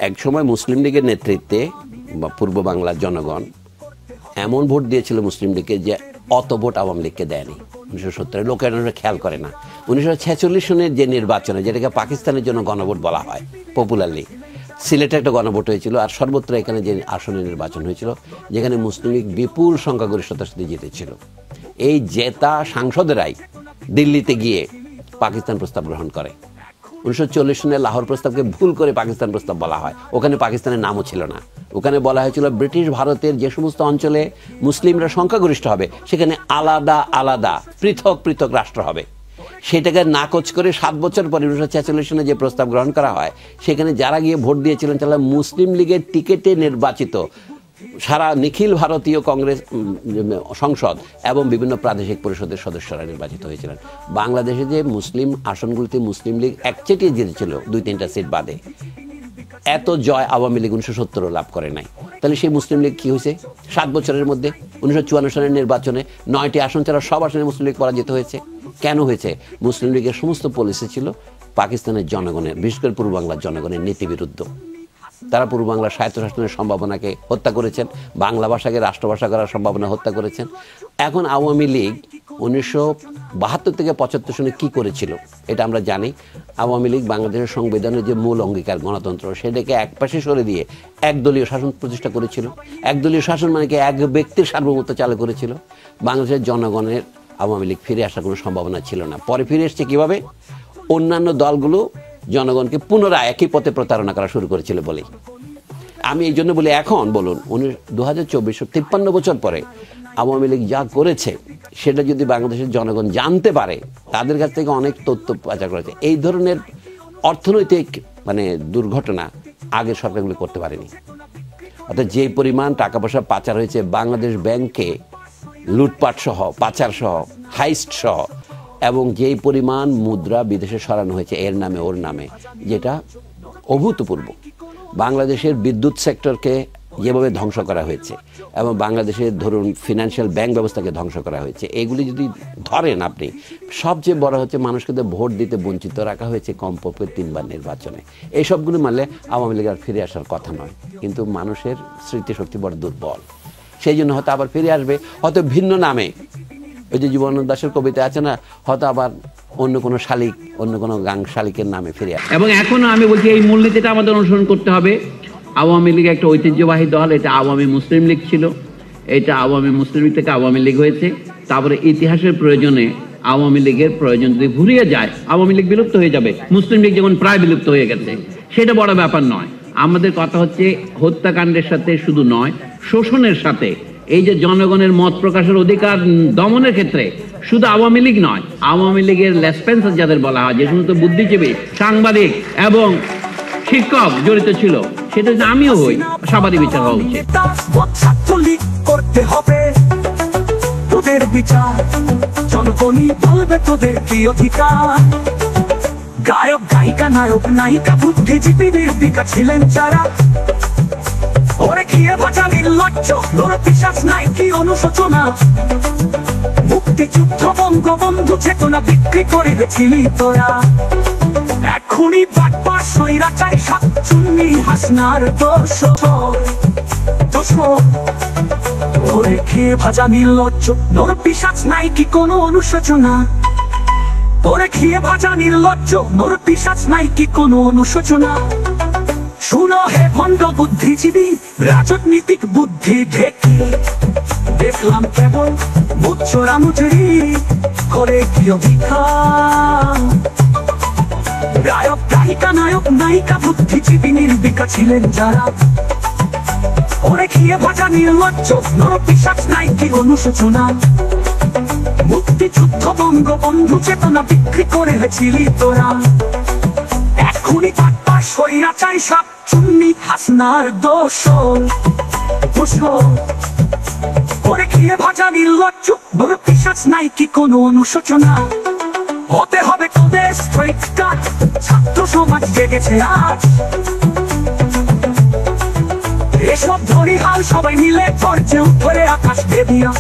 একসময় মুসলিম লীগের নেতৃত্বে বা পূর্ব বাংলার জনগণ এমন ভোট দিয়েছিল মুসলিম লীগকে যে অত ভোট আওয়ামী লীগকে দেয়নি 1970-এর। লোকেরা খেয়াল করে না। 1946 সনের যে নির্বাচনে, যেটাকে পাকিস্তানের জন্য গণভোট বলা হয় পপুলারলি, সিলেটে একটা গণভোট হয়েছিল, আর সর্বত্র এখানে যে আসনে নির্বাচন হয়েছিল যেখানে মুসলিম লীগ বিপুল সংখ্যাগরিষ্ঠতার সাথে জিতেছিল। এই জেতা সাংসদেরাই দিল্লিতে গিয়ে পাকিস্তান প্রস্তাব গ্রহণ করে। 1940 সনে লাহোর প্রস্তাবকে ভুল করে পাকিস্তান প্রস্তাব বলা হয়। ওখানে পাকিস্তানের নামও ছিল না। ওখানে বলা হয়েছিল ব্রিটিশ ভারতের যে সমস্ত অঞ্চলে মুসলিমরা সংখ্যাগরিষ্ঠ হবে সেখানে আলাদা আলাদা পৃথক পৃথক রাষ্ট্র হবে। সেটাকে নাকচ করে 7 বছর পরে 1946 সনে যে প্রস্তাব গ্রহণ করা হয়, সেখানে যারা গিয়ে ভোট দিয়েছিলেন তারা মুসলিম লীগের টিকেটে নির্বাচিত সারা নিখিল ভারতীয় কংগ্রেস সংসদ এবং বিভিন্ন প্রাদেশিক পরিষদের সদস্যরা নির্বাচিত হয়েছিলেন। বাংলাদেশে যে মুসলিম আসনগুলিতে মুসলিম লীগ একচেটিয়ে জিতেছিল 2-3টা সিট বাদে, এত জয় আওয়ামী লীগ 1970 লাভ করে নাই। তাহলে সেই মুসলিম লীগ কি হয়েছে 7 বছরের মধ্যে? 1954 সনের নির্বাচনে 9টি আসন ছাড়া সব আসনে মুসলিম লীগ পরাজিত হয়েছে। কেন হয়েছে? মুসলিম লীগের সমস্ত পলিসি ছিল পাকিস্তানের জনগণের, বিশেষ করে পূর্ব বাংলার জনগণের নীতিবিরুদ্ধ। তারা পূর্ব বাংলার স্বায়ত্তশাসনের সম্ভাবনাকে হত্যা করেছেন, বাংলা ভাষাকে রাষ্ট্রভাষা করার সম্ভাবনা হত্যা করেছেন। এখন আওয়ামী লীগ 1972 থেকে 75 সনে কী করেছিল এটা আমরা জানি। আওয়ামী লীগ বাংলাদেশের সংবিধানের যে মূল অঙ্গীকার গণতন্ত্র, সেটাকে একপাশে সরে দিয়ে একদলীয় শাসন প্রতিষ্ঠা করেছিল। একদলীয় শাসন মানে কি? এক ব্যক্তির সার্বভৌমত্ব চালু করেছিল। বাংলাদেশের জনগণের আওয়ামী লীগ ফিরে আসার কোনো সম্ভাবনা ছিল না। পরে ফিরে এসছে কীভাবে? অন্যান্য দলগুলো জনগণকে পুনরায় একই পথে প্রতারণা করা শুরু করেছিল বলেই। আমি এই জন্য বলি, এখন বলুন 2024 53 বছর পরে আওয়ামী লীগ যা করেছে সেটা যদি বাংলাদেশের জনগণ জানতে পারে, তাদের কাছ থেকে অনেক তথ্য পাচার করেছে। এই ধরনের অর্থনৈতিক দুর্ঘটনা আগের সরকারগুলি করতে পারেনি। অর্থাৎ যে পরিমাণ টাকা পয়সা পাচার হয়েছে বাংলাদেশ ব্যাংকে, লুটপাট সহ, পাচার সহ, হাইস্ট সহ, এবং যেই পরিমাণ মুদ্রা বিদেশে সরানো হয়েছে এর নামে ওর নামে, যেটা অভূতপূর্ব। বাংলাদেশের বিদ্যুৎ সেক্টরকে যেভাবে ধ্বংস করা হয়েছে এবং বাংলাদেশের ধরুন ফিনান্সিয়াল ব্যাংক ব্যবস্থাকে ধ্বংস করা হয়েছে, এগুলি যদি ধরেন আপনি, সবচেয়ে বড় হচ্ছে মানুষকে ভোট দিতে বঞ্চিত রাখা হয়েছে কমপক্ষে 3 বার নির্বাচনে। এই সবগুলো মানলে আওয়ামী লীগ আর ফিরে আসার কথা নয়, কিন্তু মানুষের স্মৃতিশক্তি বড় দুর্বল। সেই জন্য হয়তো আবার ফিরে আসবে, হয়তো ভিন্ন নামে। ওই যে জীবনানন্দ দাশের কবিতা আছে না, হয়তো আবার অন্য কোনো শালিক, অন্য কোনো গাং শালিকের নামে ফিরে আসবে। এবং এখনো আমি বলছি এই মূলনীতিটা আমাদের অনুসরণ করতে হবে। আওয়ামী লীগ একটা ঐতিহ্যবাহী দল, এটা আওয়ামী মুসলিম লীগ ছিল, এটা আওয়ামী মুসলিম লীগ থেকে আওয়ামী লীগ হয়েছে। তারপরে ইতিহাসের প্রয়োজনে আওয়ামী লীগের প্রয়োজন যদি ঘুরিয়ে যায়, আওয়ামী লীগ বিলুপ্ত হয়ে যাবে। মুসলিম লীগ যেমন প্রায় বিলুপ্ত হয়ে গেছে, সেটা বড় ব্যাপার নয়। আমাদের কথা হচ্ছে হত্যাকাণ্ডের সাথে শুধু নয়, শোষণের সাথে এই যে জনগণের মত প্রকাশের অধিকার দমনের ক্ষেত্রে শুধু আওয়ামী লীগ নয়, আওয়ামী লীগের লেসপেন্সার যাদের বলা হয়, যে সমস্ত বুদ্ধিজীবী, সাংবাদিক এবং শিক্ষক জড়িত ছিল, সেটা যে আমিও হই, সবারই বিচার হওয়া উচিত। করতে হবে তোদের বিচার, জনগণই বলবে তোদের কি অধিকার। গায়ক গায়িকা নায়ক নায়িকা বুদ্ধিজীবীদের দিকা ছিলেন যারা, ওরে খেয়ে বাঁচা নির্লজ্জ, তোর বিশ্বাস নাই কি অনুশোচনা। মুক্তিযুদ্ধ বঙ্গবন্ধু চেতনা বিক্রি করে গেছিলি তোরা। এখনই বাটপার স্বৈরাচারী শাকচুন্নি হাসনার দোষ, ওরে খেয়ে ভাজা নির্লজ্জ, তোর বিশ্বাস নাই কি কোনো অনুশোচনা। ওরে খেয়ে ভাজা নির্লজ্জ, তোর বিশ্বাস নাই কি কোনো অনুশোচনা। শুনো হে ভণ্ড বুদ্ধিজীবী, রাজনৈতিক বুদ্ধি ঢেকি দেখলাম কেবল মুচরা মুচরি করে কি অধিকার। গায়ক গায়িকা নায়ক নায়িকা বুদ্ধিজীবী নির্বিকা ছিলেন যারা, ওরে খেয়ে ভাজা নির্লজ্জ, তোর বিশ্বাস নাই কি অনুশোচনা। মুক্তিযুদ্ধ বঙ্গবন্ধু চেতনা বিক্রি করে গেছিলি তোরা। এখনই বাটপার স্বৈরাচারী শাকচুন্নি হাসনার দোষ, ওরে খেয়ে ভাজা নির্লজ্জ, তোর বিশ্বাস নাই কি কোনো অনুশোচনা। হতে হবে তোদের স্ট্রাইক কাট, ছাত্র সমাজ জেগেছে আজ। এসব ধরি হাল সবাই মিলে গর্জে উঠে আকাশ দেবিয়া।